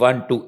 1 to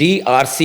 DRC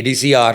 ADCR,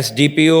SDPO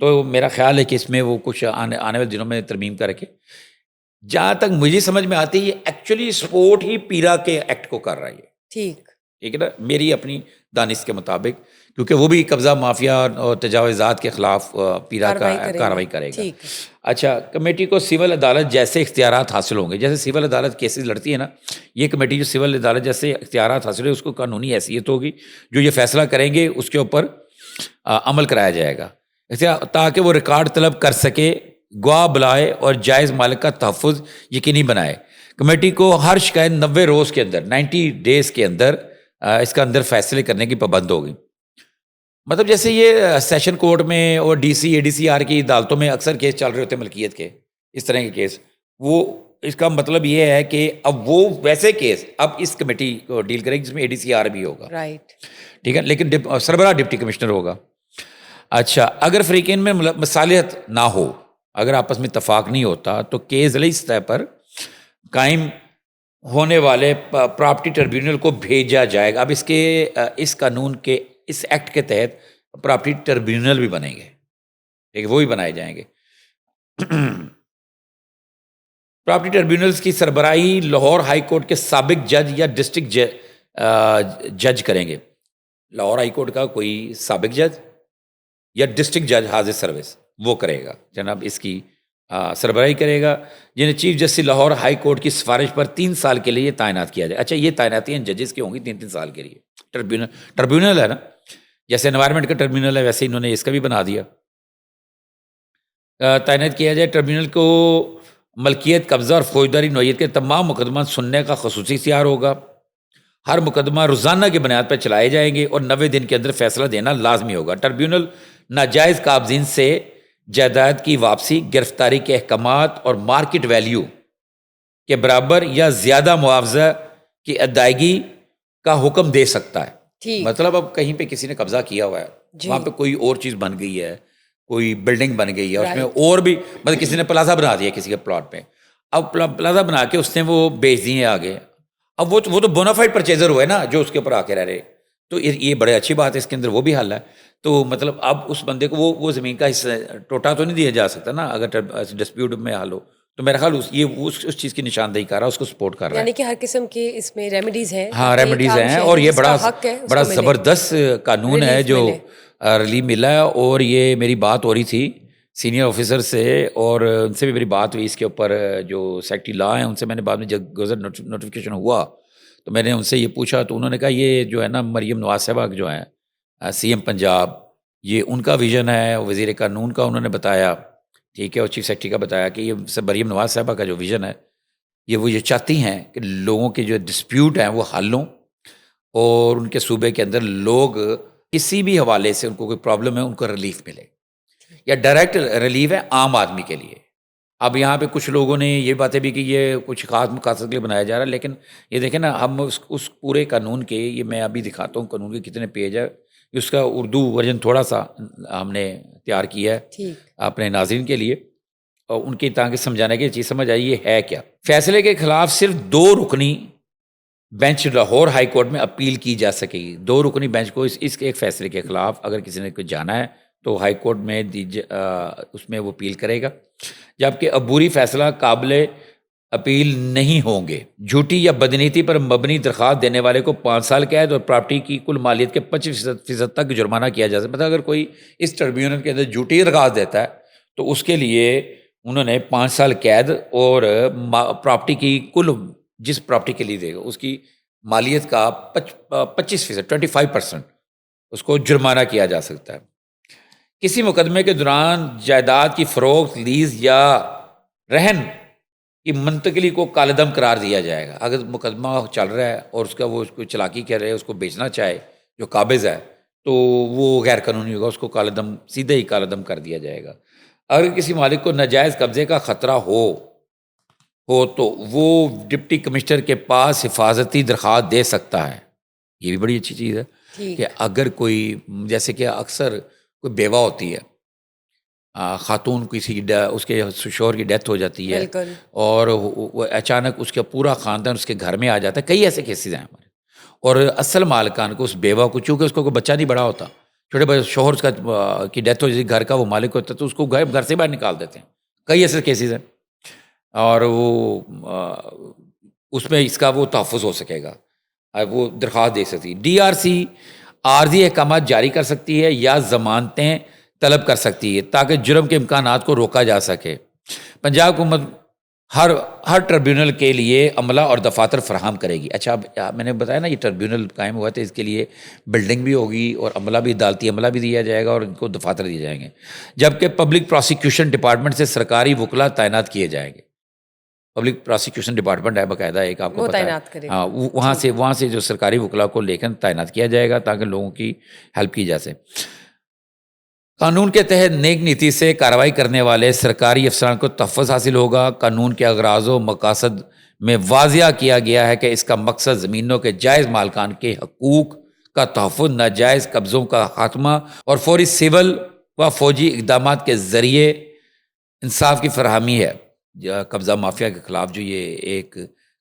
تو میرا خیال ہے کہ اس میں وہ کچھ آنے والے دنوں میں ترمیم کر کے، جہاں تک مجھے سمجھ میں آتی ہے یہ ایکچولی سپورٹ ہی پیرا کے ایکٹ کو کر رہا ہے، ٹھیک ٹھیک ہے نا، میری اپنی دانش کے مطابق، کیونکہ وہ بھی قبضہ مافیا اور تجاوزات کے خلاف پیرا کا کارروائی کرے گا۔ اچھا، کمیٹی کو سول عدالت جیسے اختیارات حاصل ہوں گے، جیسے سول عدالت کیسز لڑتی ہے نا، یہ کمیٹی جو سول عدالت جیسے اختیارات حاصل ہے اس کو قانونی حیثیت ہوگی، جو یہ فیصلہ کریں گے اس کے اوپر عمل کرایا جائے گا، تاکہ وہ ریکارڈ طلب کر سکے، گواہ بلائے اور جائز مالک کا تحفظ یقینی بنائے۔ کمیٹی کو ہر شکایت 90 روز کے اندر 90 ڈیز کے اندر اس کا اندر فیصلے کرنے کی پابند ہوگی۔ مطلب جیسے یہ سیشن کورٹ میں اور ڈی سی اے ڈی سی آر کی عدالتوں میں اکثر کیس چل رہے ہوتے ہیں ملکیت کے، اس طرح کے کیس، وہ اس کا مطلب یہ ہے کہ اب وہ ویسے کیس اب اس کمیٹی کو ڈیل کرے گی جس میں اے ڈی سی آر بھی ہوگا، رائٹ، ٹھیک ہے، لیکن سربراہ ڈپٹی کمشنر ہوگا۔ اچھا، اگر فریقین میں مصالحت نہ ہو، اگر آپس میں اتفاق نہیں ہوتا تو کیس ضلعی سطح پر قائم ہونے والے پراپرٹی ٹریبیونل کو بھیجا جائے گا۔ اب اس قانون کے اس ایکٹ کے تحت پراپرٹی ٹریبیونل بھی بنیں گے، ٹھیک ہے، وہ بھی بنائے جائیں گے۔ پراپرٹی ٹریبیونلز کی سربراہی لاہور ہائی کورٹ کے سابق جج یا ڈسٹرکٹ جج کریں گے۔ لاہور ہائی کورٹ کا کوئی سابق جج یا ڈسٹرکٹ جج حاضر سروس وہ کرے گا، جناب اس کی سربراہی کرے گا، جنہیں chief justice Lahore high court کی سفارش پر 3 سال کے لیے تعینات کیا جائے۔ اچھا، یہ تعیناتیاں ججز کی ہوں گی 3 سال کے لیے۔ ٹریبیونل ہے نا، جیسے انوائرمنٹ کا ٹریبیونل ہے ویسے انہوں نے اس کا بھی بنا دیا، تعینات کیا جائے۔ ٹریبیونل کو ملکیت، قبضہ اور فوجداری نوعیت کے تمام مقدمات سننے کا خصوصی اختیار ہوگا۔ ہر مقدمہ روزانہ کی بنیاد پر چلائے جائیں گے اور 90 دن کے اندر فیصلہ دینا لازمی ہوگا۔ ٹریبیونل ناجائز قابضین سے جائیداد کی واپسی، گرفتاری کے احکامات اور مارکیٹ ویلیو کے برابر یا زیادہ معاوضہ کی ادائیگی کا حکم دے سکتا ہے۔ مطلب اب کہیں پہ کسی نے قبضہ کیا ہوا ہے، وہاں پہ کوئی اور چیز بن گئی ہے، کوئی بلڈنگ بن گئی ہے، اس میں اور بھی مطلب کسی نے پلازا بنا دیا کسی کے پلاٹ پہ، اب پلازا بنا کے اس نے وہ بیچ دیے آگے، اب وہ تو بونافائڈ پرچیزر ہوئے نا جو اس کے اوپر آ کے رہ رہے، تو یہ بڑے اچھی بات ہے، اس کے اندر وہ بھی حل ہے۔ تو مطلب اب اس بندے کو وہ زمین کا حصہ ٹوٹا تو نہیں دیا جا سکتا نا، اگر ڈسپیوٹ میں حل ہو تو میرا خیال یہ اس چیز کی نشاندہی کر رہا ہے، اس کو سپورٹ کر رہا ہے، یعنی کہ ہر قسم کے اس میں ریمیڈیز ہیں، ہاں ریمیڈیز ہیں، اور یہ بڑا زبردست قانون ہے جو ریلیف ملا ہے۔ اور یہ میری بات ہو رہی تھی سینئر آفیسر سے، اور ان سے بھی میری بات ہوئی اس کے اوپر، جو سیکٹری لا ہیں ان سے میں نے بعد میں جب گزر نوٹیفیکیشن ہوا تو میں نے ان سے یہ پوچھا، تو انہوں نے کہا یہ جو ہے نا مریم نواز صاحبہ جو ہیں سی ایم پنجاب، یہ ان کا ویژن ہے، وزیر قانون کا انہوں نے بتایا، ٹھیک ہے، اور چیف سیکرٹری کا بتایا کہ یہ مریم نواز صاحبہ کا جو ویژن ہے یہ چاہتی ہیں کہ لوگوں کے جو ڈسپیوٹ ہیں وہ حل ہوں، اور ان کے صوبے کے اندر لوگ کسی بھی حوالے سے ان کو کوئی پرابلم ہے ان کو ریلیف ملے، یا ڈائریکٹ ریلیف ہے عام آدمی کے لیے۔ اب یہاں پہ کچھ لوگوں نے یہ باتیں بھی کہ یہ کچھ خاص مقاصد کے لیے بنایا جا رہا ہے، لیکن یہ دیکھیں نا، ہم اس پورے قانون کے، یہ میں ابھی دکھاتا ہوں قانون کے کتنے پیج ہے، اس کا اردو ورژن تھوڑا سا ہم نے تیار کیا ہے اپنے ناظرین کے لیے، اور ان کی تاکہ سمجھانے کی چیز سمجھ آئی یہ ہے کیا۔ فیصلے کے خلاف صرف 2 رکنی بینچ لاہور ہائی کورٹ میں اپیل کی جا سکے گی۔ 2 رکنی بینچ کو اس کے ایک فیصلے کے خلاف اگر کسی نے کوئی جانا ہے تو ہائی کورٹ میں اس میں وہ اپیل کرے گا، جبکہ عبوری فیصلہ قابل اپیل نہیں ہوں گے۔ جھوٹی یا بدنیتی پر مبنی درخواست دینے والے کو 5 سال قید اور پراپرٹی کی کل مالیت کے 25% تک جرمانہ کیا جا سکتا ہے۔ مطلب اگر کوئی اس ٹریبیونل کے اندر جھوٹی درخواست دیتا ہے تو اس کے لیے انہوں نے 5 سال قید اور پراپرٹی کی کل جس پراپرٹی کے لیے دے گا اس کی مالیت کا 25% 25% اس کو جرمانہ کیا جا سکتا ہے۔ کسی مقدمے کے دوران جائیداد کی فروخت، لیز یا رہن کی منتقلی کو کالعدم قرار دیا جائے گا۔ اگر مقدمہ چل رہا ہے اور اس کا وہ اس کو چلاکی کر رہے ہے، اس کو بیچنا چاہے جو قابض ہے، تو وہ غیر قانونی ہوگا، اس کو کالعدم سیدھے ہی کالعدم کر دیا جائے گا۔ اگر کسی مالک کو ناجائز قبضے کا خطرہ ہو تو وہ ڈپٹی کمشنر کے پاس حفاظتی درخواست دے سکتا ہے۔ یہ بھی بڑی اچھی چیز ہے کہ اگر کوئی جیسے کہ اکثر کوئی بیوہ ہوتی ہے، خاتون کسی اس کے شوہر کی ڈیتھ ہو جاتی ہے اور وہ اچانک اس کا پورا خاندان اس کے گھر میں آ جاتا ہے، کئی ایسے کیسز ہیں ہمارے، اور اصل مالکان کو اس بیوہ کو چونکہ اس کو کوئی بچہ نہیں بڑا ہوتا چھوٹے بڑے شوہر اس کا کی ڈیتھ ہو جاتی، گھر کا وہ مالک ہوتا ہے تو اس کو گھر سے باہر نکال دیتے ہیں. کئی ایسے کیسز ہیں. اور وہ اس میں اس کا وہ تحفظ ہو سکے گا، وہ درخواست دے سکتی. DRC عارضی احکامات جاری کر سکتی ہے یا ضمانتیں طلب کر سکتی ہے تاکہ جرم کے امکانات کو روکا جا سکے. پنجاب حکومت ہر ٹربیونل کے لیے عملہ اور دفاتر فراہم کرے گی. اچھا اب میں نے بتایا نا یہ ٹربیونل قائم ہوا تھا، اس کے لیے بلڈنگ بھی ہوگی اور عملہ بھی عدالتی عملہ بھی دیا جائے گا اور ان کو دفاتر دیے جائیں گے. جبکہ پبلک پروسیکیوشن ڈپارٹمنٹ سے سرکاری وکلا تعینات کیے جائیں گے. پبلک پروسیکیوشن ڈپارٹمنٹ ہے باقاعدہ ایک، آپ کو پتہ ہے. ہاں وہاں سے جو سرکاری وکلا کو لے کر تعینات کیا جائے گا تاکہ لوگوں کی ہیلپ کی جا سکے. قانون کے تحت نیک نیتی سے کارروائی کرنے والے سرکاری افسران کو تحفظ حاصل ہوگا. قانون کے اغراض و مقاصد میں واضح کیا گیا ہے کہ اس کا مقصد زمینوں کے جائز مالکان کے حقوق کا تحفظ، ناجائز قبضوں کا خاتمہ اور فوری سول و فوجی اقدامات کے ذریعے انصاف کی فراہمی ہے. قبضہ مافیا کے خلاف جو یہ ایک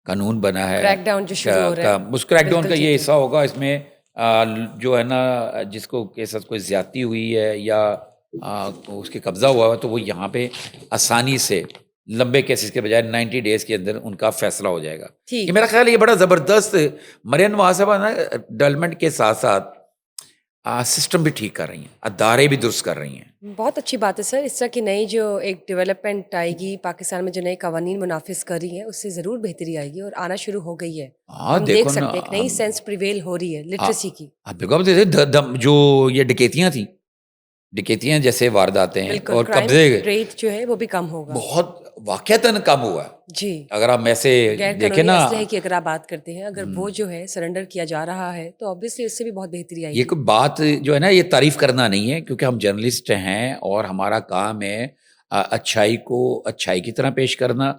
قانون بنا ہے، کریک ڈاؤن جو شروع ہو رہا ہے، اس کریک ڈاؤن کا یہ حصہ ہوگا. اس میں جو ہے نا جس کو کے ساتھ کوئی زیادتی ہوئی ہے یا اس کے قبضہ ہوا ہے تو وہ یہاں پہ آسانی سے لمبے کیسز کے بجائے 90 ڈیز کے اندر ان کا فیصلہ ہو جائے گا. یہ میرا خیال ہے یہ بڑا زبردست مریم نواز صاحبہ نا ڈیولپمنٹ کے ساتھ ساتھ سسٹم بھی ٹھیک کر رہی ہیں، ادارے بھی درست کر رہی ہیں. بہت اچھی بات ہے سر. اس طرح کی نئی جو ایک ڈیولپمنٹ آئے گی پاکستان میں، جو نئے قوانین منافذ کر رہی ہیں، اس سے ضرور بہتری آئے گی اور آنا شروع ہو گئی ہے. ہم دیکھ سکتے ہیں ایک نئی سینس پریویل ہو رہی ہے لٹریسی کی. جو یہ ڈکیتیاں جیسے وارداتیں اور قبضے ریٹ جو ہے وہ بھی کم ہوگا، بہت واقعتاً کم ہوا ہے. جی اگر آپ ایسے دیکھیں نا اسلحے کی اگر آپ بات کرتے ہیں، اگر وہ جو ہے سرنڈر کیا جا رہا ہے تو obviously اس سے بھی بہت بہتری آئی. یہ کوئی بات جو ہے نا یہ تعریف کرنا نہیں ہے کیونکہ ہم جرنلسٹ ہیں اور ہمارا کام ہے اچھائی کو اچھائی کی طرح پیش کرنا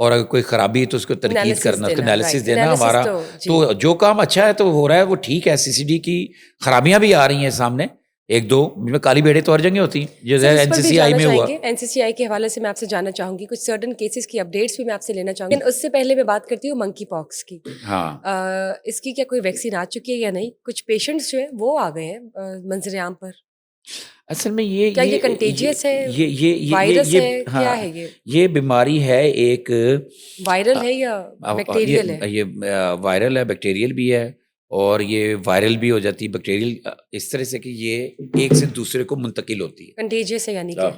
اور اگر کوئی خرابی تو اس کو تنقید کرنا، اس کو انالیسس دینا ہمارا. تو جو کام اچھا ہے تو ہو رہا ہے وہ ٹھیک ہے. CCD کی خرابیاں بھی آ رہی ہیں سامنے، ایک دو میں کالی بھیڑیں تو ہر جگہ ہوتی ہیں جو NCCI میں ہوا. NCCI کے حوالے سے میں آپ سے جاننا چاہوں گی کچھ سرٹن کیسز کی اپڈیٹس بھی میں آپ سے لینا چاہوں گی. لیکن اس سے پہلے میں بات کرتی ہوں منکی پاکس کی. ہاں اس کی کیا کوئی ویکسین آ چکی ہے یا نہیں؟ کچھ پیشنٹس جو ہیں وہ آ گئے ہیں منظر عام پر. اصل میں یہ کنٹیجیس ہے، یہ وائرس ہے، کیا ہے یہ بیماری ہے، ایک وائرل ہے یا بیکٹیریل ہے؟ یہ وائرل ہے، بیکٹیریل بھی ہے اور یہ وائرل بھی ہو جاتی ہے بیکٹیریل اس طرح سے کہ یہ ایک سے دوسرے کو منتقل ہوتی ہے. کنٹیجیس ہے یعنی کہ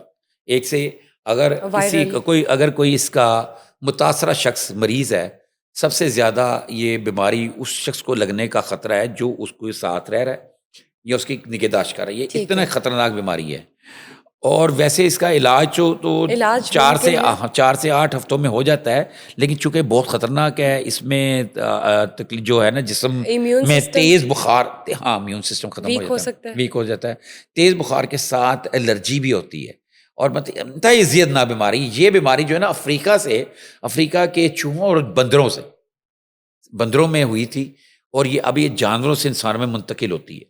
ایک سے اگر کسی اگر کوئی اس کا متاثرہ شخص مریض ہے، سب سے زیادہ یہ بیماری اس شخص کو لگنے کا خطرہ ہے جو اس کو ساتھ رہ رہا ہے یا اس کی نگہداشت کر رہا ہے. یہ اتنا خطرناک بیماری ہے اور ویسے اس کا علاج تو 4 سے 8 ہفتوں میں ہو جاتا ہے، لیکن چونکہ بہت خطرناک ہے اس میں جو ہے نا جسم میں تیز بخار، ہاں امیون سسٹم ختم ہو جاتا ہے، ویک ہو جاتا ہے. تیز بخار کے ساتھ الرجی بھی ہوتی ہے اور انتہائی اذیت ناک بیماری. یہ بیماری جو ہے نا افریقہ کے چوہوں اور بندروں میں ہوئی تھی اور یہ اب یہ جانوروں سے انسانوں میں منتقل ہوتی ہے.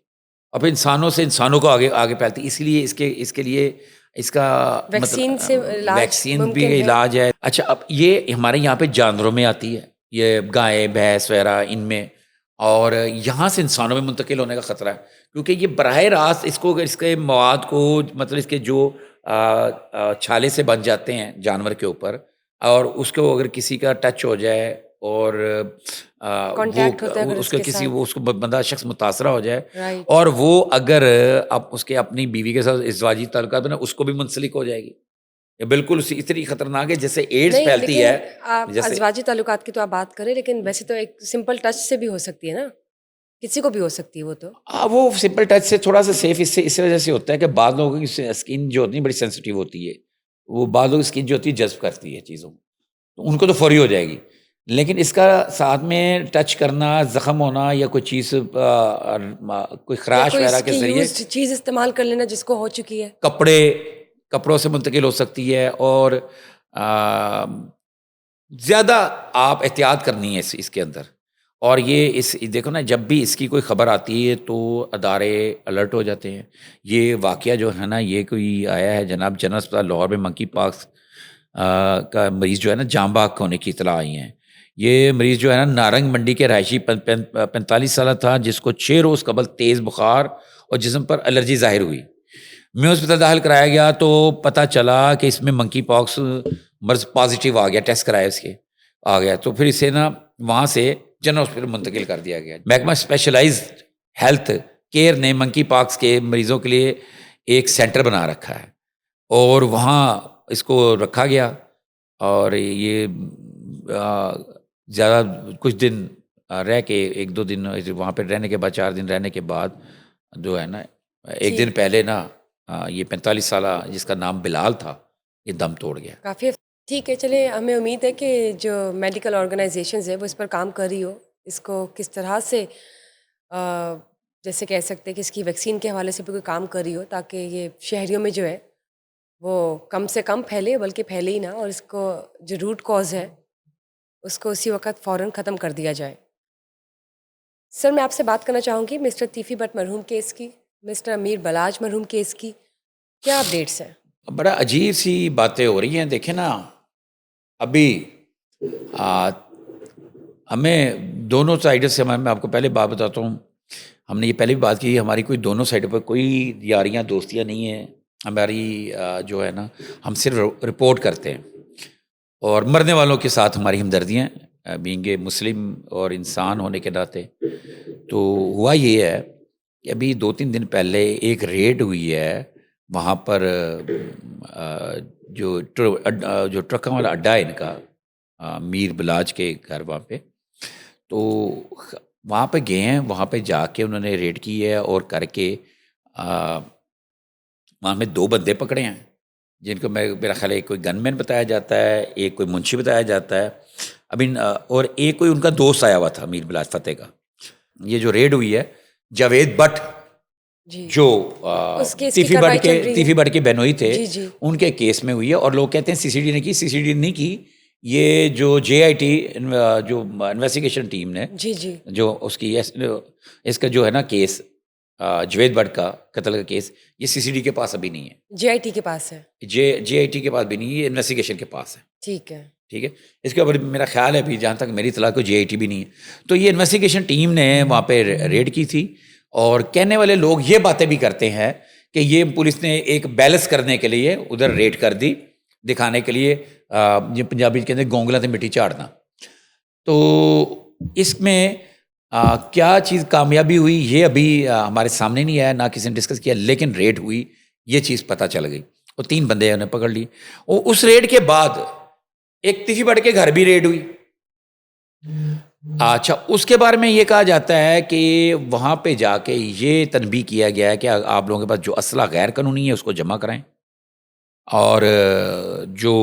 اب انسانوں سے انسانوں کو آگے پھیلتی، اس لیے اس کے لیے اس کا ویکسین بھی علاج ہے. اچھا اب یہ ہمارے یہاں پہ جانوروں میں آتی ہے، یہ گائے بھینس وغیرہ ان میں، اور یہاں سے انسانوں میں منتقل ہونے کا خطرہ ہے کیونکہ یہ براہ راست اس کے مواد کو مطلب اس کے جو چھالے سے بن جاتے ہیں جانور کے اوپر، اور اس کو اگر کسی کا ٹچ ہو جائے اور اس کو بندہ شخص متاثرہ ہو جائے اور وہ اگر اس کے اپنی بیوی کے ساتھ ازدواجی تعلقات بنا، اس کو بھی منسلک ہو جائے گی. یہ بالکل اسی اتنی خطرناک ہے جیسے ایڈز پھیلتی ہے. ازدواجی تعلقات کی تو آپ بات کریں، لیکن ویسے تو ایک سمپل ٹچ سے بھی ہو سکتی ہے نا، کسی کو بھی ہو سکتی ہے. وہ سمپل ٹچ سے تھوڑا سا سیف اس وجہ سے ہوتا ہے کہ بعض لوگوں کی اسکن جو ہوتی ہے بڑی سینسٹیو ہوتی ہے، وہ بعض لوگوں کی اسکن جو ہوتی ہے جذب کرتی ہے چیزوں، تو ان کو تو فوری ہو جائے گی. لیکن اس کا ساتھ میں ٹچ کرنا، زخم ہونا یا کوئی چیز کوئی خراش وغیرہ کے ذریعے چیز استعمال کر لینا جس کو ہو چکی ہے، کپڑوں سے منتقل ہو سکتی ہے. اور زیادہ آپ احتیاط کرنی ہے اس کے اندر. اور یہ دیکھو نا جب بھی اس کی کوئی خبر آتی ہے تو ادارے الرٹ ہو جاتے ہیں. یہ واقعہ جو ہے نا یہ کوئی آیا ہے جناب جنرل اسپتال لاہور میں منکی پاکس کا مریض جو ہے نا جام بحق ہونے کی اطلاع آئی ہیں. یہ مریض جو ہے نا نارنگ منڈی کے رہائشی 45 سالہ تھا جس کو 6 روز قبل تیز بخار اور جسم پر الرجی ظاہر ہوئی. میں ہسپتال داخل کرایا گیا تو پتہ چلا کہ اس میں منکی پاکس مرض پازیٹیو آ گیا. ٹیسٹ کرائے اس کے آ گیا, تو پھر اسے نا وہاں سے جنرل ہاسپٹل منتقل کر دیا گیا. محکمہ اسپیشلائزڈ ہیلتھ کیئر نے منکی پاکس کے مریضوں کے لیے ایک سینٹر بنا رکھا ہے اور وہاں اس کو رکھا گیا. اور یہ زیادہ کچھ دن رہ کے 1-2 دن وہاں پہ رہنے کے بعد 4 دن رہنے کے بعد جو ہے نا ایک دن پہلے نا یہ 45 سالہ جس کا نام بلال تھا یہ دم توڑ گیا. کافی ٹھیک ہے. چلے ہمیں امید ہے کہ جو میڈیکل آرگنائزیشنز ہے وہ اس پر کام کر رہی ہو, اس کو کس طرح سے جیسے کہہ سکتے ہیں کہ اس کی ویکسین کے حوالے سے بھی کوئی کام کر رہی ہو تاکہ یہ شہریوں میں جو ہے وہ کم سے کم پھیلے, بلکہ پھیلے ہی نہ, اور اس کو جو روٹ کاز ہے اس کو اسی وقت فوراً ختم کر دیا جائے. سر میں آپ سے بات کرنا چاہوں گی مسٹر تیفی بٹ مرحوم کیس کی, مسٹر امیر بلاج مرحوم کیس کی کیا اپڈیٹس ہیں؟ بڑا عجیب سی باتیں ہو رہی ہیں. دیکھیں نا ابھی ہمیں دونوں سائڈ سے, میں آپ کو پہلے بات بتاتا ہوں, ہم نے یہ پہلے بھی بات کی, ہماری کوئی دونوں سائڈ پر کوئی یاریاں دوستیاں نہیں ہیں. ہماری جو ہے نا ہم صرف رپورٹ کرتے ہیں اور مرنے والوں کے ساتھ ہماری ہمدردیاں بینگ اے مسلم اور انسان ہونے کے ناطے. تو ہوا یہ ہے کہ ابھی 2-3 دن پہلے ایک ریڈ ہوئی ہے وہاں پر, جو ٹرکوں والا اڈا ہے ان کا, میر بلاج کے گھر وہاں پہ, تو وہاں پہ گئے ہیں. وہاں پہ جا کے انہوں نے ریڈ کی ہے اور کر کے وہاں میں 2 بندے پکڑے ہیں جن کو میرا خیال ہے ایک کوئی گن مین بتایا جاتا ہے, ایک کوئی منشی بتایا جاتا ہے ابھی, اور ایک کوئی ان کا دوست آیا ہوا تھا میر بلاج فتح کا. یہ جو ریڈ ہوئی ہے جاوید بٹ جو تیفی بٹ کے بہنوئی تھے ان کے کیس میں ہوئی ہے, اور لوگ کہتے ہیں سی سی ڈی نے کی. سی سی ڈی نہیں کی, یہ جو جے آئی ٹی جو انویسٹیگیشن ٹیم نے جو اس کی اس کا جو ہے نا کیس جاوید بٹ کا قتل کا کیس, یہ سی سی ڈی کے پاس ابھی نہیں ہے, جے آئی ٹی کے پاس ہے, جے آئی ٹی کے پاس بھی نہیں ہے, یہ انویسٹیگیشن کے پاس ہے. ٹھیک ہے, ٹھیک ہے. اس کے اوپر میرا خیال ہے ابھی جہاں تک میری اطلاع کو جے آئی ٹی بھی نہیں ہے. تو یہ انویسٹیگیشن ٹیم نے وہاں پہ ریڈ کی تھی, اور کہنے والے لوگ یہ باتیں بھی کرتے ہیں کہ یہ پولیس نے ایک بیلنس کرنے کے لیے ادھر ریڈ کر دی, دکھانے کے لیے, یہ پنجابی کہتے ہیں گونگلا سے مٹی چاڑنا. تو اس میں کیا چیز کامیابی ہوئی یہ ابھی ہمارے سامنے نہیں آیا, نہ کسی نے ڈسکس کیا, لیکن ریڈ ہوئی یہ چیز پتہ چل گئی اور 3 بندے انہیں پکڑ لی. اور اس ریڈ کے بعد ایک تیفی بٹ کے گھر بھی ریڈ ہوئی. اچھا, اس کے بارے میں یہ کہا جاتا ہے کہ وہاں پہ جا کے یہ تنبیہ کیا گیا ہے کہ آپ لوگوں کے پاس جو اسلحہ غیر قانونی ہے اس کو جمع کرائیں, اور جو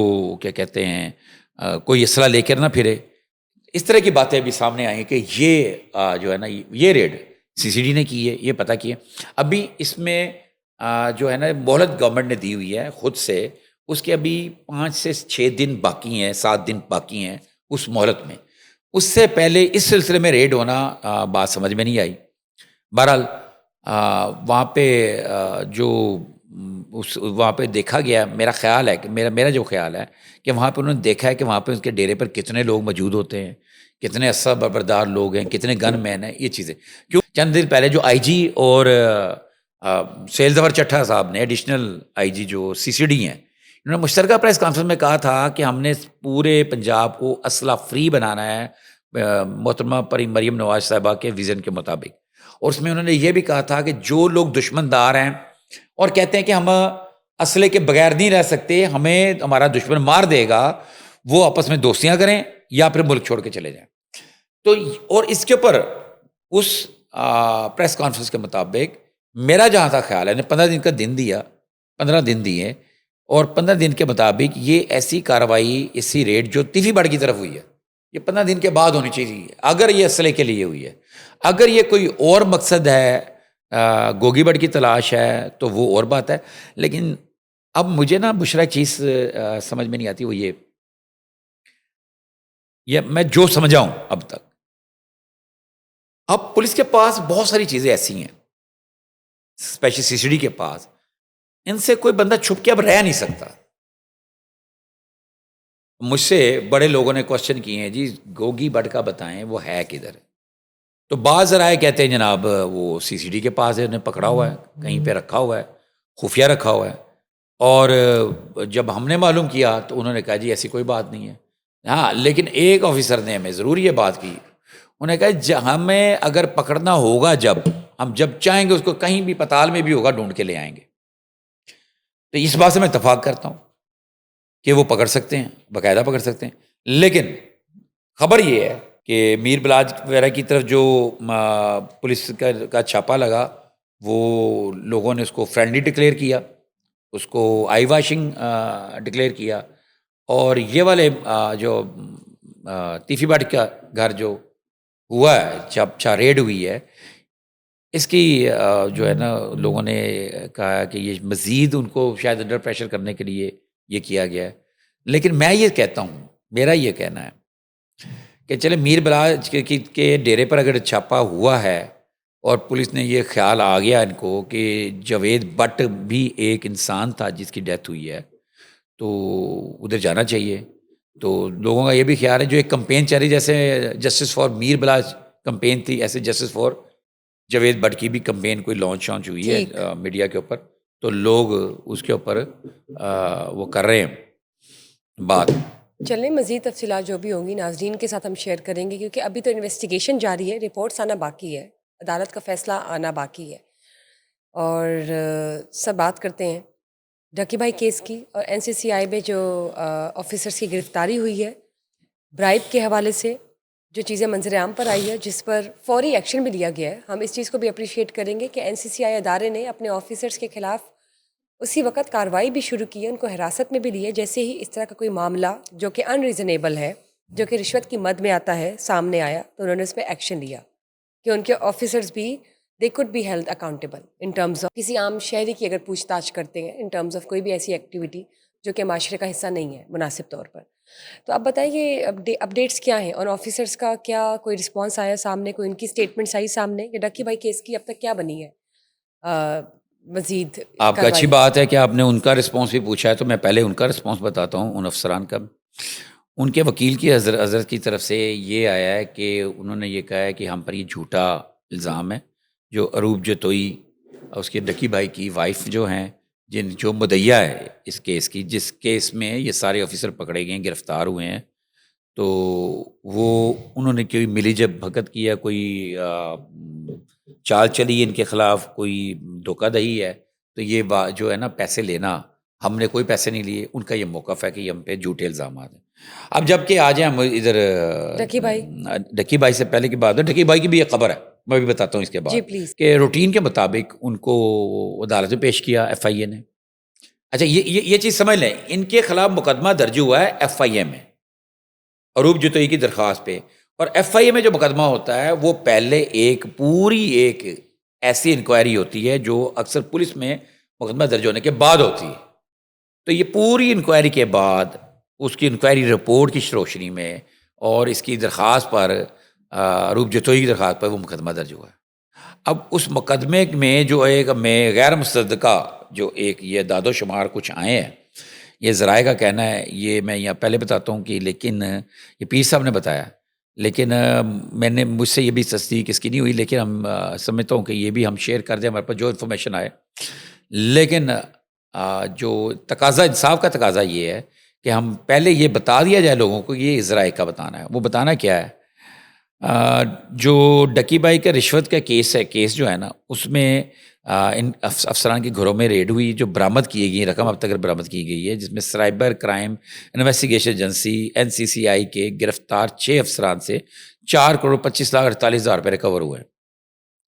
کیا کہتے ہیں کوئی اسلحہ لے کر نہ پھرے. اس طرح کی باتیں ابھی سامنے آئی کہ یہ جو ہے نا یہ ریڈ سی سی ڈی نے کی ہے, یہ پتہ کیا. ابھی اس میں جو ہے نا مہلت گورنمنٹ نے دی ہوئی ہے خود سے, اس کے ابھی 5 سے 6 دن باقی ہیں, 7 دن باقی ہیں اس مہلت میں. اس سے پہلے اس سلسلے میں ریڈ ہونا بات سمجھ میں نہیں آئی. بہرحال وہاں پہ جو وہاں پہ دیکھا گیا, میرا خیال ہے کہ میرا جو خیال ہے کہ وہاں پہ انہوں نے دیکھا ہے کہ وہاں پہ اس کے ڈیرے پر کتنے لوگ موجود ہوتے ہیں, کتنے اسلحہ بردار لوگ ہیں, کتنے گن مین ہیں, یہ چیزیں. کیوں چند دن پہلے جو آئی جی اور سیل ظفر چٹھا صاحب نے, ایڈیشنل آئی جی جو سی سی ڈی ہیں, انہوں نے مشترکہ پریس کانفرنس میں کہا تھا کہ ہم نے پورے پنجاب کو اسلحہ فری بنانا ہے محترمہ مریم نواز صاحبہ کے ویژن کے مطابق. اور اس میں انہوں نے یہ بھی کہا تھا کہ جو لوگ دشمن دار ہیں اور کہتے ہیں کہ ہم اسلحے کے بغیر نہیں رہ سکتے, ہمیں ہمارا دشمن مار دے گا, وہ آپس میں دوستیاں کریں یا پھر ملک چھوڑ کے چلے جائیں. تو اور اس کے اوپر اس پریس کانفرنس کے مطابق میرا جہاں تک خیال ہے, 15 دن کا دن دیا, 15 دن دیے, اور 15 دن کے مطابق یہ ایسی کارروائی, ایسی ریڈ جو تیفی بڑھ کی طرف ہوئی ہے, یہ 15 دن کے بعد ہونی چاہیے. اگر یہ اسلحے کے لیے ہوئی ہے, اگر یہ کوئی اور مقصد ہے, گوگی بٹ کی تلاش ہے, تو وہ اور بات ہے. لیکن اب مجھے نا بشرا چیز سمجھ میں نہیں آتی, وہ یہ میں جو سمجھا ہوں اب تک, اب پولیس کے پاس بہت ساری چیزیں ایسی ہیں, اسپیشلی سی سی ڈی کے پاس, ان سے کوئی بندہ چھپ کے اب رہ نہیں سکتا. مجھ سے بڑے لوگوں نے کوشچن کیے ہیں, جی گوگی بٹ کا بتائیں وہ ہے کدھر. تو بعض ذرائع کہتے ہیں جناب وہ سی سی ڈی کے پاس ہے، انہیں پکڑا ہوا ہے، کہیں پہ رکھا ہوا ہے، خفیہ رکھا ہوا ہے. اور جب ہم نے معلوم کیا تو انہوں نے کہا جی ایسی کوئی بات نہیں ہے. ہاں لیکن ایک آفیسر نے ہمیں ضرور یہ بات کی، انہوں نے کہا ہمیں اگر پکڑنا ہوگا جب ہم جب چاہیں گے اس کو کہیں بھی پتال میں بھی ہوگا ڈھونڈ کے لے آئیں گے. تو اس بات سے میں اتفاق کرتا ہوں کہ وہ پکڑ سکتے ہیں، باقاعدہ پکڑ سکتے ہیں. لیکن خبر یہ ہے کہ میر بلاج وغیرہ کی طرف جو پولیس کا چھاپا لگا، وہ لوگوں نے اس کو فرینڈلی ڈکلیئر کیا، اس کو آئی واشنگ ڈکلیئر کیا. اور یہ والے جو تیفی بٹ کا گھر جو ہوا ہے، ریڈ ہوئی ہے، اس کی جو ہے نا لوگوں نے کہا کہ یہ مزید ان کو شاید انڈر پریشر کرنے کے لیے یہ کیا گیا ہے. لیکن میں یہ کہتا ہوں، میرا یہ کہنا ہے کہ چلے میر بلاج کے ڈیرے پر اگر چھاپا ہوا ہے اور پولیس نے یہ خیال آ گیا ان کو کہ جاوید بٹ بھی ایک انسان تھا جس کی ڈیتھ ہوئی ہے، تو ادھر جانا چاہیے. تو لوگوں کا یہ بھی خیال ہے، جو ایک کمپین چل رہی جیسے justice for Mir Balaj campaign تھی، ایسے جسٹس فار جاوید بٹ کی بھی کمپین کوئی لانچ ہوئی ہے میڈیا کے اوپر. تو لوگ اس کے اوپر وہ کر رہے ہیں بات. چلیں مزید تفصیلات جو بھی ہوں گی ناظرین کے ساتھ ہم شیئر کریں گے، کیونکہ ابھی تو انویسٹیگیشن جاری ہے، رپورٹس آنا باقی ہے، عدالت کا فیصلہ آنا باقی ہے. اور سب بات کرتے ہیں ڈکی بھائی کیس کی، اور این سی سی آئی میں جو آفیسرس کی گرفتاری ہوئی ہے برائب کے حوالے سے، جو چیزیں منظر عام پر آئی ہے، جس پر فوری ایکشن بھی لیا گیا ہے. ہم اس چیز کو بھی اپریشیٹ کریں گے کہ این سی سی آئی ادارے نے اپنے آفیسرس کے خلاف اسی وقت کارروائی بھی شروع کی ہے، ان کو حراست میں بھی لیے جیسے ہی اس طرح کا کوئی معاملہ جو کہ ان ریزنیبل ہے، جو کہ رشوت کی مد میں آتا ہے، سامنے آیا، تو انہوں نے اس پہ ایکشن لیا کہ ان کے آفیسرز بھی they could be held accountable in terms of کسی عام شہری کی اگر پوچھ تاچھ کرتے ہیں ان ٹرمز آف کوئی بھی ایسی ایکٹیویٹی جو کہ معاشرے کا حصہ نہیں ہے مناسب طور پر. تو اب بتائیے اپڈیٹس کیا ہیں، اور آفیسرس کا کیا کوئی رسپانس آیا سامنے، کوئی ان کی اسٹیٹمنٹس آئی سامنے کہ ڈکی بھائی کیس کی اب تک کیا بنی ہے مزید آپ کا اچھی کارروائی؟ بات ہے کہ آپ نے ان کا رسپانس بھی پوچھا ہے، تو میں پہلے ان کا رسپانس بتاتا ہوں. ان افسران کا، ان کے وکیل کی حضرت کی طرف سے یہ آیا ہے کہ انہوں نے یہ کہا ہے کہ ہم پر یہ جھوٹا الزام ہے، جو عروب جتوئی اس کے ڈکی بھائی کی وائف جو ہیں، جو مدعیہ ہے اس کیس کی، جس کیس میں یہ سارے آفیسر پکڑے گئے ہیں، گرفتار ہوئے ہیں، تو وہ انہوں نے کوئی ملی جب بھگت کیا، کوئی چال چلی ان کے خلاف، کوئی دھوکہ دہی ہے. تو یہ جو ہے نا پیسے لینا، ہم نے کوئی پیسے نہیں لیے، ان کا یہ موقف ہے کہ ہم پہ جھوٹے الزامات ہیں. اب جب کہ آ جائیں ہم ادھر ڈکی بھائی سے پہلے کی بات ہے، ڈکی بھائی کی بھی ایک خبر ہے، میں بھی بتاتا ہوں اس کے جی بعد، پلیز. کہ روٹین کے مطابق ان کو عدالت میں پیش کیا ایف آئی اے نے. اچھا یہ چیز سمجھ لیں، ان کے خلاف مقدمہ درج ہوا ہے ایف آئی اے میں عروب جتوئی کی درخواست پہ. اور ایف آئی اے میں جو مقدمہ ہوتا ہے وہ پہلے ایک پوری ایک ایسی انکوائری ہوتی ہے جو اکثر پولیس میں مقدمہ درج ہونے کے بعد ہوتی ہے. تو یہ پوری انکوائری کے بعد اس کی انکوائری رپورٹ کی روشنی میں اور اس کی درخواست پر، عروب جتوئی کی درخواست پر وہ مقدمہ درج ہوا ہے. اب اس مقدمے میں جو ایک میں غیر مصدقہ جو ایک یہ داد و شمار کچھ آئے ہیں، یہ ذرائع کا کہنا ہے، یہ میں یہاں پہلے بتاتا ہوں کہ لیکن یہ پیر صاحب نے بتایا، لیکن میں نے مجھ سے یہ بھی تصدیق اس کی نہیں ہوئی، لیکن ہم سمجھتا ہوں کہ یہ بھی ہم شیئر کر دیں ہمارے پاس جو انفارمیشن آئے. لیکن جو تقاضا، انصاف کا تقاضا یہ ہے کہ ہم پہلے یہ بتا دیا جائے لوگوں کو، یہ ذرائع کا بتانا ہے. وہ بتانا کیا ہے؟ جو ڈکی بھائی کا رشوت کا کیس جو ہے نا، اس میں ان افسران کے گھروں میں ریڈ ہوئی، جو برآمد کی گئی رقم اب تک برآمد کی گئی ہے، جس میں cyber crime investigation agency N C C I کے گرفتار 6 افسران سے 4,25,48,000 روپے ریکور ہوئے.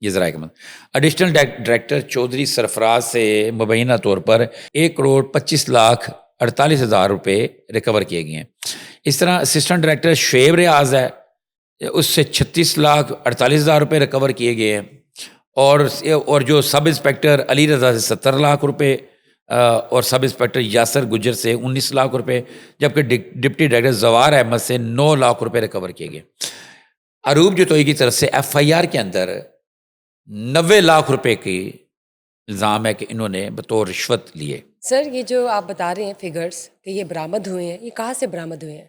یہ ذرائع کا ایڈیشنل ڈائریکٹر چودھری سرفراز سے مبینہ طور پر 1,25,48,000 روپے ریکور کیے گئے ہیں. اس طرح اسسٹنٹ ڈائریکٹر شعیب ریاض ہے، اس سے 36,48,000 روپے ریکور کیے گئے ہیں. اور جو سب انسپیکٹر علی رضا سے 70 لاکھ روپے اور سب انسپیکٹر یاسر گجر سے 19 لاکھ روپے، جبکہ ڈپٹی ڈائریکٹر زوار احمد سے 9 لاکھ روپے ریکور کیے گئے. عروب جتوئی کی طرف سے ایف آئی آر کے اندر 90 لاکھ روپے کی الزام ہے کہ انہوں نے بطور رشوت لیے. سر یہ جو آپ بتا رہے ہیں فگرز کہ یہ برآمد ہوئے ہیں، یہ کہاں سے برآمد ہوئے ہیں؟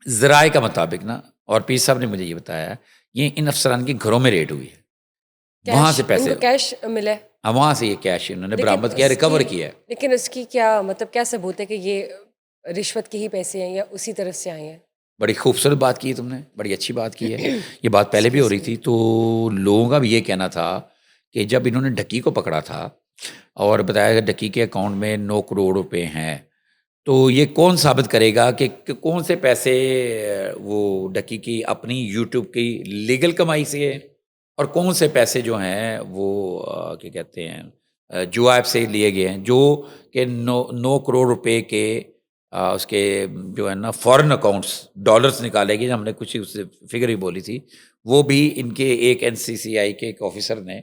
ذرائع کا مطابق نا، اور پیر صاحب نے مجھے یہ بتایا یہ ان افسران کے گھروں میں ریڈ ہوئی ہے، وہاں سے پیسے، کیش ملا ہے، وہاں سے یہ کیش انہوں نے برآمد کیا، ریکور کیا ہے. لیکن اس کی کیا مطلب کیا ثبوت ہے کہ یہ رشوت کے ہی پیسے ہیں یا اسی طرف سے آئے ہیں؟ بڑی خوبصورت بات کی ہے تم نے، بڑی اچھی بات کی ہے. یہ بات پہلے بھی ہو رہی تھی. تو لوگوں کا بھی یہ کہنا تھا کہ جب انہوں نے ڈکی کو پکڑا تھا اور بتایا کہ ڈکی کے اکاؤنٹ میں 9 کروڑ روپے ہیں، تو یہ کون ثابت کرے گا کہ کون سے پیسے وہ ڈکی کی اپنی یوٹیوب کی لیگل کمائی سے ہے اور کون سے پیسے جو ہیں وہ کیا کہتے ہیں جو ایپ سے لیے گئے ہیں، جو کہ 9 کروڑ روپے کے اس کے جو ہے نا فورن اکاؤنٹس ڈالرز نکالے گئے. ہم نے کچھ اس سے فگر ہی بولی تھی، وہ بھی ان کے ایک NCCI کے ایک آفیسر نے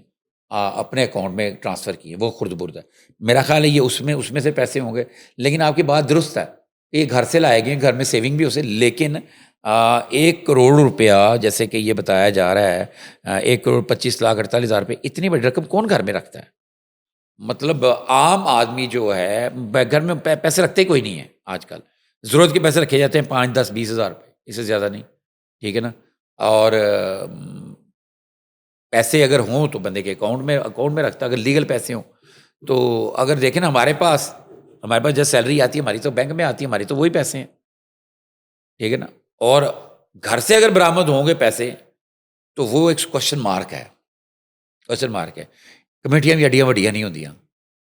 اپنے اکاؤنٹ میں ٹرانسفر کیے. وہ خرد برد ہے، میرا خیال ہے یہ اس میں سے پیسے ہوں گے. لیکن آپ کی بات درست ہے، یہ گھر سے لائے گئے، گھر میں سیونگ بھی اسے، لیکن 1 کروڑ روپیہ جیسے کہ یہ بتایا جا رہا ہے، 1 کروڑ 25 لاکھ 48 ہزار روپے، اتنی بڑی رقم کون گھر میں رکھتا ہے؟ مطلب عام آدمی جو ہے گھر میں پیسے رکھتے کوئی نہیں ہے آج کل. ضرورت کے پیسے رکھے جاتے ہیں 5 10 20 ہزار روپے، اس سے زیادہ نہیں. ٹھیک ہے نا. اور پیسے اگر ہوں تو بندے کے اکاؤنٹ میں رکھتا، اگر لیگل پیسے ہوں تو. اگر دیکھیں نا ہمارے پاس جب سیلری آتی ہے ہماری تو بینک میں آتی ہے، ہماری تو وہی پیسے ہیں. ٹھیک ہے نا. اور گھر سے اگر برآمد ہوں گے پیسے تو وہ ایک کوشچن مارک ہے. کمیٹیاں بھی اڈیاں وڈیاں نہیں ہوندیاں.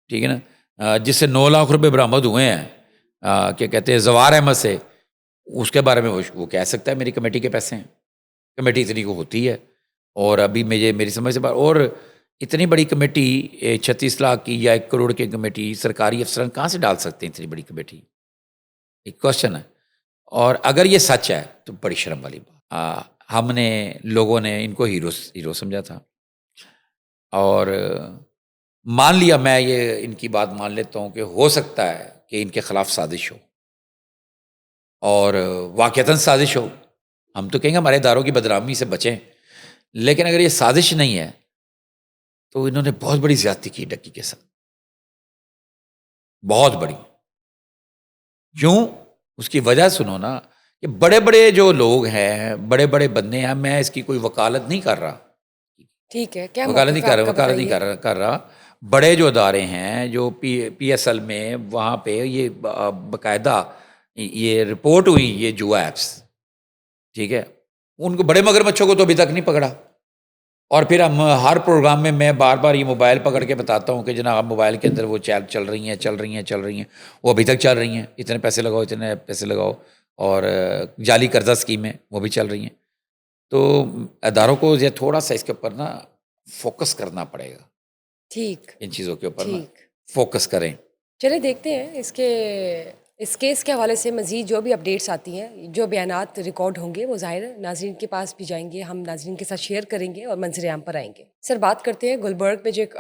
ٹھیک ہے نا. جس سے 9 لاکھ روپے برآمد ہوئے ہیں کیا کہتے ہیں زوار احمد سے، اس کے بارے میں وہ کہہ سکتا ہے میری کمیٹی کے پیسے ہیں. کمیٹی اتنی کو ہوتی ہے. اور ابھی میری سمجھ سے اور اتنی بڑی کمیٹی 36 لاکھ کی یا 1 کروڑ کی کمیٹی سرکاری افسران کہاں سے ڈال سکتے ہیں اتنی بڑی کمیٹی؟ ایک کوشچن ہے. اور اگر یہ سچ ہے تو بڑی شرم والی بات. ہم نے لوگوں نے ان کو ہیرو سمجھا تھا، اور مان لیا، میں یہ ان کی بات مان لیتا ہوں کہ ہو سکتا ہے کہ ان کے خلاف سازش ہو، اور واقعتاً سازش ہو. ہم تو کہیں گے ہمارے اداروں کی بدنامی سے بچیں، لیکن اگر یہ سازش نہیں ہے تو انہوں نے بہت بڑی زیادتی کی ڈکی کے ساتھ، بہت بڑی. کیوں؟ اس کی وجہ سنو نا، کہ بڑے بڑے جو لوگ ہیں، بڑے بڑے بندے ہیں، میں اس کی کوئی وکالت نہیں کر رہا، ٹھیک ہے، کیا وکالت موقف ہے آپ کا نہیں بتائیے؟ کر رہا. بڑے جو ادارے ہیں جو PSL میں، وہاں پہ یہ باقاعدہ یہ رپورٹ ہوئی یہ جو ایپس. ٹھیک ہے. ان کو بڑے مگرمچھوں کو تو ابھی تک نہیں پکڑا. اور پھر ہم ہر پروگرام میں بار بار یہ موبائل پکڑ کے بتاتا ہوں کہ جناب موبائل کے اندر وہ چل رہی ہیں، وہ ابھی تک چل رہی ہیں. اتنے پیسے لگاؤ، اور جعلی قرضہ اسکیمیں وہ بھی چل رہی ہیں. تو اداروں کو یہ تھوڑا سا اس کے اوپر نا فوکس کرنا پڑے گا. ٹھیک، ان چیزوں کے اوپر نا ٹھیک. فوکس کریں. چلے دیکھتے ہیں اس کیس کے حوالے سے مزید جو بھی اپڈیٹس آتی ہیں، جو بیانات ریکارڈ ہوں گے وہ ظاہر ناظرین کے پاس بھی جائیں گے، ہم ناظرین کے ساتھ شیئر کریں گے اور منظر عام پر آئیں گے. سر بات کرتے ہیں گلبرگ میں جو ایک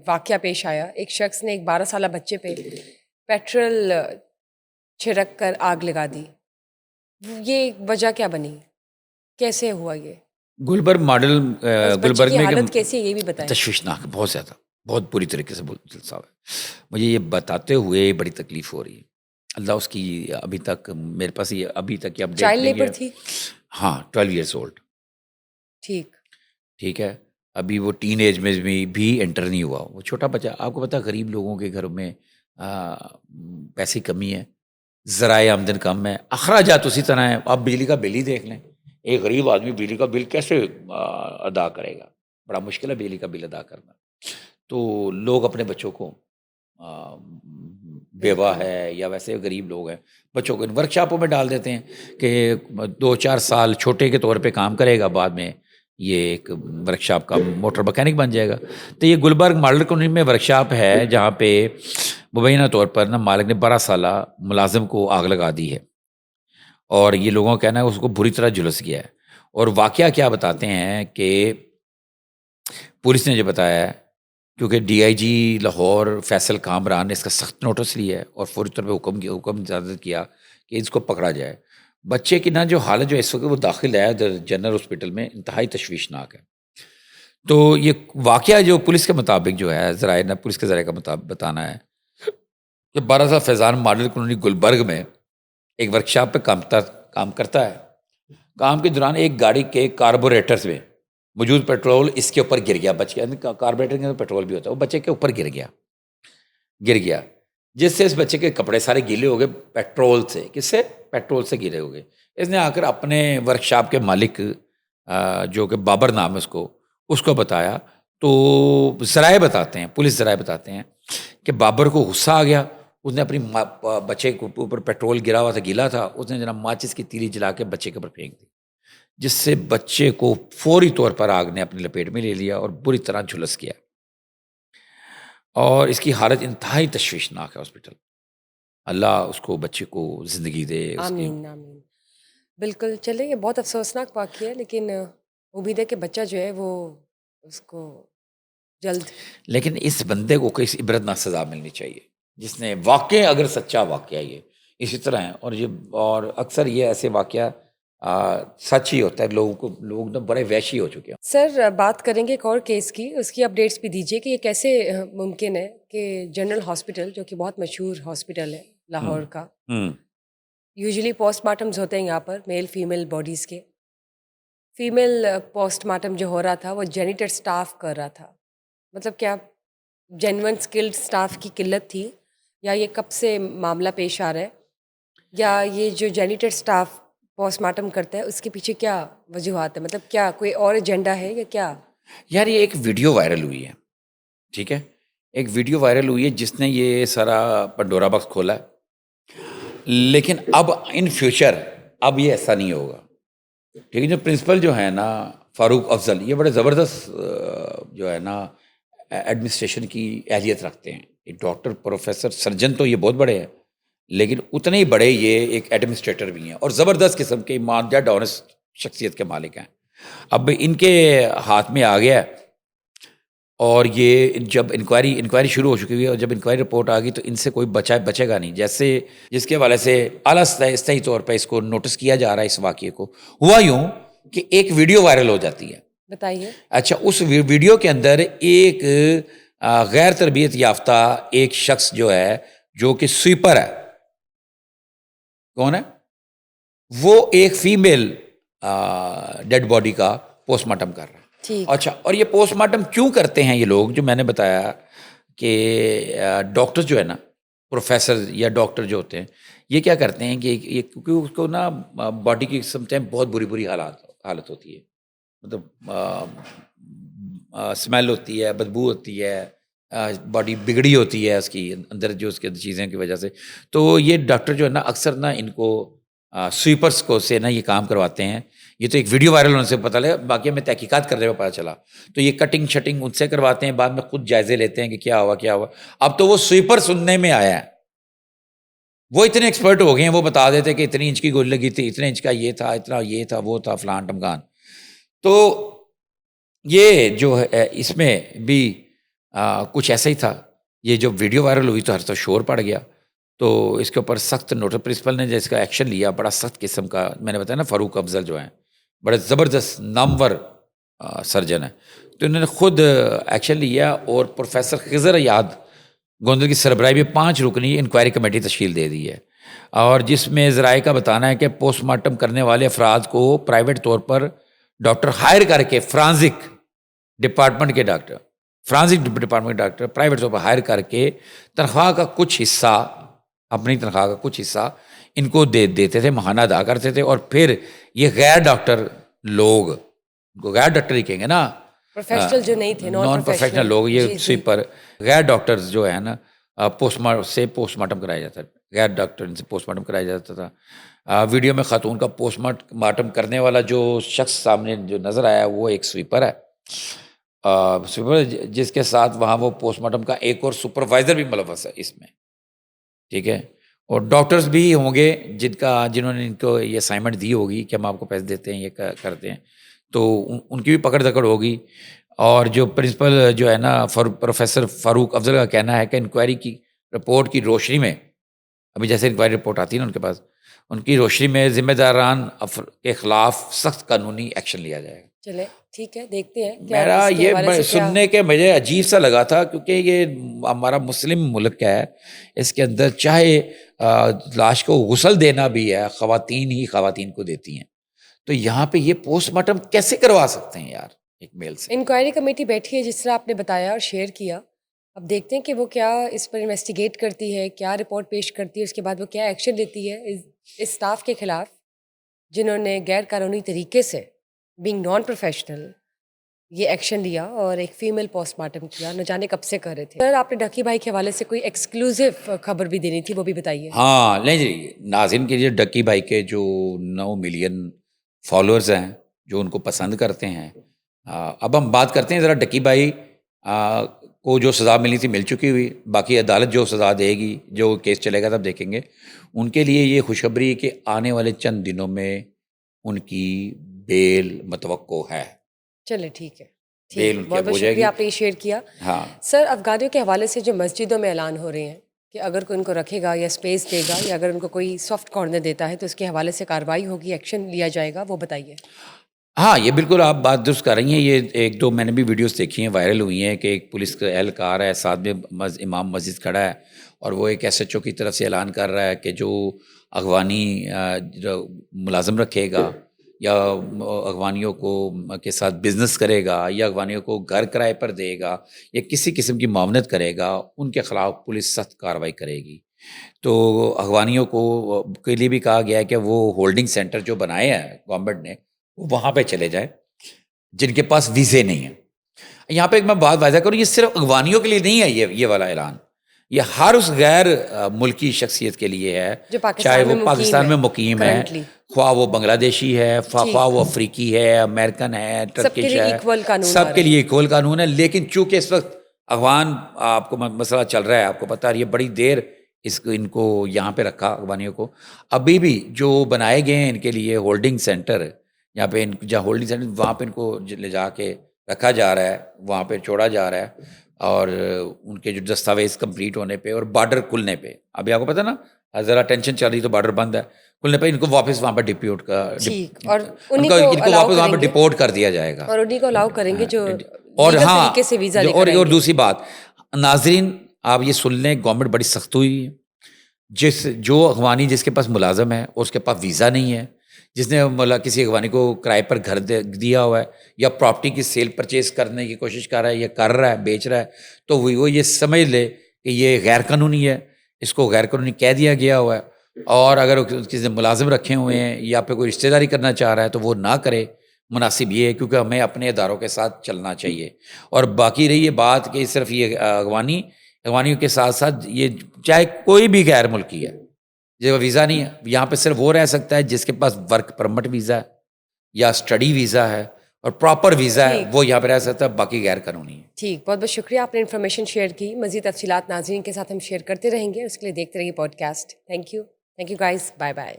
واقعہ پیش آیا. ایک شخص نے ایک 12 سالہ بچے پہ پیٹرول چھڑک کر آگ لگا دی. یہ وجہ کیا بنی؟ کیسے ہوا یہ؟ گلبرگ ماڈل اور اس بچے گلبرگ کی میں حالت کیسی ہے یہ بھی بتائیں. تشویشناک، بہت زیادہ، بہت بری طریقے سے صاحب ہے. مجھے یہ بتاتے ہوئے بڑی تکلیف ہو رہی ہے. اللہ اس کی ابھی تک میرے پاس یہ ابھی تک یہ اپڈیٹ چائلڈ نہیں لیبر ہے. تھی؟ ہاں 12 ایئرس اولڈ. ٹھیک ہے. ابھی وہ ٹین ایج میں بھی انٹر نہیں ہوا. وہ چھوٹا بچہ. آپ کو پتا غریب لوگوں کے گھروں میں پیسے کمی ہے، ذرائع آمدن کم ہے، اخراجات اسی طرح ہیں. آپ بجلی کا بل ہی دیکھ لیں. ایک غریب آدمی بجلی کا بل کیسے ادا کرے گا؟ بڑا مشکل ہے بجلی کا بل ادا کرنا. تو لوگ اپنے بچوں کو بیوہ ہے یا ویسے غریب لوگ ہیں، بچوں کو ورک شاپوں میں ڈال دیتے ہیں کہ 2-4 سال چھوٹے کے طور پہ کام کرے گا، بعد میں یہ ایک ورک شاپ کا موٹر مکینک بن جائے گا. تو یہ گلبرگ ماڈل کالونی میں ورک شاپ ہے جہاں پہ مبینہ طور پر نا مالک نے 12 سالہ ملازم کو آگ لگا دی ہے، اور یہ لوگوں کا کہنا ہے اس کو بری طرح جلس گیا ہے. اور واقعہ کیا بتاتے ہیں کہ پولیس نے جو بتایا ہے، کیونکہ DIG لاہور فیصل کامران نے اس کا سخت نوٹس لیا ہے اور فوری طور پہ حکم اجازت کیا کہ اس کو پکڑا جائے. بچے کی نا جو حالت جو اس وقت وہ داخل ہے جنرل ہاسپٹل میں، انتہائی تشویشناک ہے. تو یہ واقعہ جو پولیس کے مطابق جو ہے، ذرائع پولیس کے ذرائع کا مطابق بتانا ہے کہ 12 سال فیضان ماڈل کالونی گلبرگ میں ایک ورک شاپ پہ کام کرتا ہے. کام کے دوران ایک گاڑی کے کاربوریٹر میں موجود پیٹرول اس کے اوپر گر گیا، بچ گیا، کاربوریٹر کے اندر پیٹرول بھی ہوتا ہے، وہ بچے کے اوپر گر گیا، جس سے اس بچے کے کپڑے سارے گیلے ہو گئے پیٹرول سے. کس سے؟ پیٹرول سے گیلے ہو گئے. اس نے آ کر اپنے ورک شاپ کے مالک جو کہ بابر نام ہے اس کو بتایا. تو ذرائع بتاتے ہیں، پولیس ذرائع بتاتے ہیں کہ بابر کو غصہ آ گیا، اس نے اپنی بچے کے اوپر پیٹرول گرا ہوا تھا، گیلا تھا، اس نے جناب ماچس کی تیلی جلا کے بچے کے اوپر پھینک دی، جس سے بچے کو فوری طور پر آگ نے اپنی لپیٹ میں لے لیا اور بری طرح جھلس گیا، اور اس کی حالت انتہائی تشویشناک ہے ہاسپٹل. اللہ اس کو بچے کو زندگی دے. آمین آمین. بالکل. چلیں، یہ بہت افسوسناک واقعہ ہے، لیکن امید ہے کہ بچہ جو ہے وہ اس کو جلد. لیکن اس بندے کو کسی عبرتناک سزا ملنی چاہیے جس نے واقع، اگر سچا واقعہ یہ اسی طرح ہے. اور اکثر یہ ایسے واقعہ سچ ہی ہوتا ہے. لوگ نا بڑے وحشی ہو چکے ہیں. سر، بات کریں گے ایک اور کیس کی، اس کی اپڈیٹس بھی دیجیے کہ یہ کیسے ممکن ہے کہ جنرل ہاسپٹل، جو کہ بہت مشہور ہاسپٹل ہے لاہور کا، یوزلی پوسٹ مارٹمز ہوتے ہیں یہاں پر میل فیمیل باڈیز کے. فیمیل پوسٹ مارٹم جو ہو رہا تھا وہ جینیٹر سٹاف کر رہا تھا. مطلب کیا جینون سکلڈ سٹاف کی قلت تھی، یا یہ کب سے معاملہ پیش آ رہا ہے، یا یہ جو جینیٹر سٹاف پوسٹ مارٹم کرتا ہے اس کے پیچھے کیا وجوہات ہے؟ مطلب کیا کوئی اور ایجنڈا ہے یا کیا؟ یار یہ ایک ویڈیو وائرل ہوئی ہے، ٹھیک ہے، ایک ویڈیو وائرل ہوئی ہے جس نے یہ سارا پنڈورا باکس کھولا ہے. لیکن اب ان فیوچر اب یہ ایسا نہیں ہوگا. ٹھیک ہے، جو پرنسپل جو ہے نا فاروق افضل، یہ بڑے زبردست جو ہے نا ایڈمنسٹریشن کی اہلیت رکھتے ہیں. ایک ڈاکٹر، پروفیسر، سرجن تو یہ بہت بڑے ہیں، لیکن اتنے ہی بڑے یہ ایک ایڈمنسٹریٹر بھی ہیں، اور زبردست قسم کے ایماندار ڈونسٹ شخصیت کے مالک ہیں. اب ان کے ہاتھ میں آ گیا ہے، اور یہ جب انکوائری شروع ہو چکی ہوئی ہے، اور جب انکوائری رپورٹ آ گئی تو ان سے کوئی بچے گا نہیں. جیسے جس کے حوالے سے اعلیٰ سطحی طور پہ اس کو نوٹس کیا جا رہا ہے. اس واقعے کو ہوا یوں کہ ایک ویڈیو وائرل ہو جاتی ہے. بتائیے. اچھا، اس ویڈیو کے اندر ایک غیر تربیت یافتہ ایک شخص جو ہے، جو کہ سویپر ہے، کون ہے وہ، ایک فیمیل ڈیڈ باڈی کا پوسٹ مارٹم کر رہا ہے. اچھا، اور یہ پوسٹ مارٹم کیوں کرتے ہیں یہ لوگ؟ جو میں نے بتایا کہ ڈاکٹر جو ہے نا، پروفیسر یا ڈاکٹر جو ہوتے ہیں، یہ کیا کرتے ہیں کہ کیونکہ اس کو نا باڈی کی سمٹائم بہت بری حالت ہوتی ہے. مطلب اسمیل ہوتی ہے، بدبو ہوتی ہے، باڈی بگڑی ہوتی ہے اس کی اندر جو اس کے چیزیں کی وجہ سے. تو یہ ڈاکٹر جو ہے نا اکثر نا ان کو سویپرس کو سے نا یہ کام کرواتے ہیں. یہ تو ایک ویڈیو وائرل ہونے سے پتہ لگا، باقی ہمیں تحقیقات کرنے میں پتہ چلا. تو یہ کٹنگ شٹنگ ان سے کرواتے ہیں، بعد میں خود جائزے لیتے ہیں کہ کیا ہوا. اب تو وہ سویپر سننے میں آیا ہے، وہ اتنے ایکسپرٹ ہو گئے ہیں، وہ بتا دیتے ہیں کہ اتنی انچ کی گولی لگی تھی، اتنے انچ کا یہ تھا، اتنا یہ تھا، وہ تھا، فلان ٹمکان. تو یہ جو ہے اس میں بھی کچھ ایسا ہی تھا. یہ جو ویڈیو وائرل ہوئی تو ہر طرف شور پڑ گیا. تو اس کے اوپر سخت نوٹس، پرنسپل نے جس کا ایکشن لیا بڑا سخت قسم کا. میں نے بتایا نا فاروق افضل جو ہیں بڑے زبردست نامور سرجن ہیں، تو انہوں نے خود ایکشن لیا اور پروفیسر خضر یاد گوندل کی سربراہی میں 5 رکنی انکوائری کمیٹی تشکیل دے دی ہے، اور جس میں ذرائع کا بتانا ہے کہ پوسٹ مارٹم کرنے والے افراد کو پرائیویٹ طور پر ڈاکٹر ہائر کر کے فرانزک ڈپارٹمنٹ کے ڈاکٹر پرائیویٹ طور پر ہائر کر کے تنخواہ کا کچھ حصہ، اپنی تنخواہ کا کچھ حصہ ان کو دیتے تھے، ماہانہ ادا کرتے تھے. اور پھر یہ غیر ڈاکٹر لوگ، غیر ڈاکٹر ہی کہیں گے نا، پروفیشنل جو نہیں تھے، نان پروفیشنل لوگ، یہ سویپر غیر ڈاکٹرز جو ہے نا، پوسٹ مارٹم کرایا جاتا ہے. غیر ڈاکٹر سے پوسٹ مارٹم کرایا جاتا تھا. ویڈیو میں خاتون کا پوسٹ مارٹم کرنے والا جو شخص سامنے جو نظر آیا وہ ایک سویپر ہے، جس کے ساتھ وہاں وہ پوسٹ مارٹم کا ایک اور سپروائزر بھی ملوث ہے اس میں. ٹھیک ہے، اور ڈاکٹرز بھی ہوں گے جنہوں نے ان کو یہ اسائنمنٹ دی ہوگی کہ ہم آپ کو پیسے دیتے ہیں، یہ کرتے ہیں، تو ان کی بھی پکڑ دکڑ ہوگی. اور جو پرنسپل جو ہے نا پروفیسر فاروق افضل کا کہنا ہے کہ انکوائری کی رپورٹ کی روشنی میں، ابھی جیسے انکوائری رپورٹ آتی ہے نا ان کے پاس، ان کی روشنی میں ذمہ داران کے خلاف سخت قانونی ایکشن لیا جائے گا. چلے ٹھیک ہے، دیکھتے ہیں. میرا یہ سننے کے مجھے عجیب سا لگا تھا، کیونکہ یہ ہمارا مسلم ملک ہے، اس کے اندر چاہے لاش کو غسل دینا بھی ہے، خواتین ہی خواتین کو دیتی ہیں. تو یہاں پہ یہ پوسٹ مارٹم کیسے کروا سکتے ہیں یار ایک میل سے؟ انکوائری کمیٹی بیٹھی ہے جس طرح آپ نے بتایا اور شیئر کیا. اب دیکھتے ہیں کہ وہ کیا اس پر انویسٹیگیٹ کرتی ہے, کیا رپورٹ پیش کرتی ہے, اس کے بعد وہ کیا ایکشن لیتی ہے اس اسٹاف کے خلاف جنہوں نے غیر قانونی طریقے سے بینگ نان پروفیشنل یہ ایکشن لیا اور ایک فیمیل پوسٹ مارٹم کیا. نہ جانے کب سے کر رہے تھے. سر آپ نے ڈکی بھائی کے حوالے سے کوئی ایکسکلوزیو خبر بھی دینی تھی, وہ بھی بتائیے. ہاں نہیں جی, ناظرین کے لیے ڈکی بھائی کے جو 9 ملین فالوورز ہیں جو ان کو پسند کرتے ہیں, اب ہم بات کرتے ہیں ذرا ڈکی بھائی کو جو سزا ملنی تھی مل چکی ہوئی, باقی عدالت جو سزا دے گی, جو کیس چلے گا تب دیکھیں گے. ان کے لیے یہ خوشخبری کہ آنے والے چند دنوں میں ان کی بیل متوقع ہے. چلے ٹھیک ہے, بیل ٹھیک, ان کی بہت اب بہت ہو جائے شکریہ گی. آپ نے یہ شیئر کیا. ہاں سر افغانیوں کے حوالے سے جو مسجدوں میں اعلان ہو رہے ہیں کہ اگر کوئی ان کو رکھے گا یا اسپیس دے گا یا اگر ان کو کوئی سافٹ کارنر دیتا ہے تو اس کے حوالے سے کارروائی ہوگی, ایکشن لیا جائے گا, وہ بتائیے. ہاں یہ بالکل آپ بات درست کر رہی ہیں. یہ 1-2 میں نے بھی ویڈیوز دیکھی ہیں, وائرل ہوئی ہیں کہ ایک پولیس کا اہلکار ہے, ساتھ میں امام مسجد کھڑا ہے اور وہ ایک ایس ایچ او کی طرف سے اعلان کر رہا ہے کہ جو اغوانی ملازم رکھے گا یا اغوانیوں کو کے ساتھ بزنس کرے گا یا اغوانیوں کو گھر کرائے پر دے گا یا کسی قسم کی معاونت کرے گا, ان کے خلاف پولیس سخت کارروائی کرے گی. تو اغوانیوں کو کے لیے بھی کہا گیا ہے کہ وہ ہولڈنگ سینٹر جو بنائے ہیں گورنمنٹ نے وہاں پہ چلے جائیں جن کے پاس ویزے نہیں ہیں. یہاں پہ ایک میں بات واضح کروں, یہ صرف اغوانیوں کے لیے نہیں ہے یہ والا اعلان, یہ ہر اس غیر ملکی شخصیت کے لیے ہے جو چاہے وہ پاکستان پاکستان میں مقیم ہے, کرنٹلی خواہ وہ بنگلہ دیشی ہے, خواہ وہ افریقی ہے, امریکن ہے, سب کے ٹرکش لیے ہے, ایکول قانون آ سب رہا کے ہے. لیے ایکول قانون ہے. لیکن چونکہ اس وقت اغوان آپ کو مسئلہ چل رہا ہے, آپ کو پتہ ہے, یہ بڑی دیر ان کو یہاں پہ رکھا اغوانیوں کو. ابھی بھی جو بنائے گئے ہیں ان کے لیے ہولڈنگ سینٹر, یہاں پہ جہاں ہولڈنگ سینٹر وہاں پہ ان کو لے جا کے رکھا جا رہا ہے, وہاں پہ چھوڑا جا رہا ہے, اور ان کے جو دستاویز کمپلیٹ ہونے پہ اور بارڈر کھلنے پہ, ابھی آپ کو پتہ نا ذرا ٹینشن چل رہی تو بارڈر بند ہے, کھلنے پہ ان کو واپس وہاں پہ ٹھیک, اور ان انہیں کو کو الاؤ واپس وہاں پہ کریں گے, ڈپورٹ کر دیا جائے گا. اور انہیں کو الاؤ کریں گے جو اور لیگل ہاں طریقے سے ویزا لے کر آئیں اور گے. دوسری بات ناظرین آپ یہ سن لیں, گورنمنٹ بڑی سخت ہوئی ہے. جو اغوانی جس کے پاس ملازم ہے اور اس کے پاس ویزا نہیں ہے, جس نے کسی اغوانی کو کرائے پر گھر دیا ہوا ہے یا پراپرٹی کی سیل پرچیز کرنے کی کوشش کر رہا ہے یا کر رہا ہے, بیچ رہا ہے, تو وہ یہ سمجھ لے کہ یہ غیر قانونی ہے, اس کو غیر قانونی کہہ دیا گیا ہوا ہے. اور اگر کسی نے ملازم رکھے ہوئے ہیں یا پھر کوئی رشتہ داری کرنا چاہ رہا ہے تو وہ نہ کرے, مناسب یہ ہے, کیونکہ ہمیں اپنے اداروں کے ساتھ چلنا چاہیے. اور باقی رہی یہ بات کہ صرف یہ اغوانیوں کے ساتھ ساتھ یہ چاہے کوئی بھی غیر ملکی ہے, جو ویزا نہیں ہے, یہاں پہ صرف وہ رہ سکتا ہے جس کے پاس ورک پرمٹ ویزا ہے یا اسٹڈی ویزا ہے اور پراپر ویزا ہے, وہ یہاں پہ رہ سکتا ہے, باقی غیر قانونی ہے. ٹھیک, بہت بہت شکریہ, آپ نے انفارمیشن شیئر کی. مزید تفصیلات ناظرین کے ساتھ ہم شیئر کرتے رہیں گے, اس کے لیے دیکھتے رہیے podcast. Thank you guys, bye bye.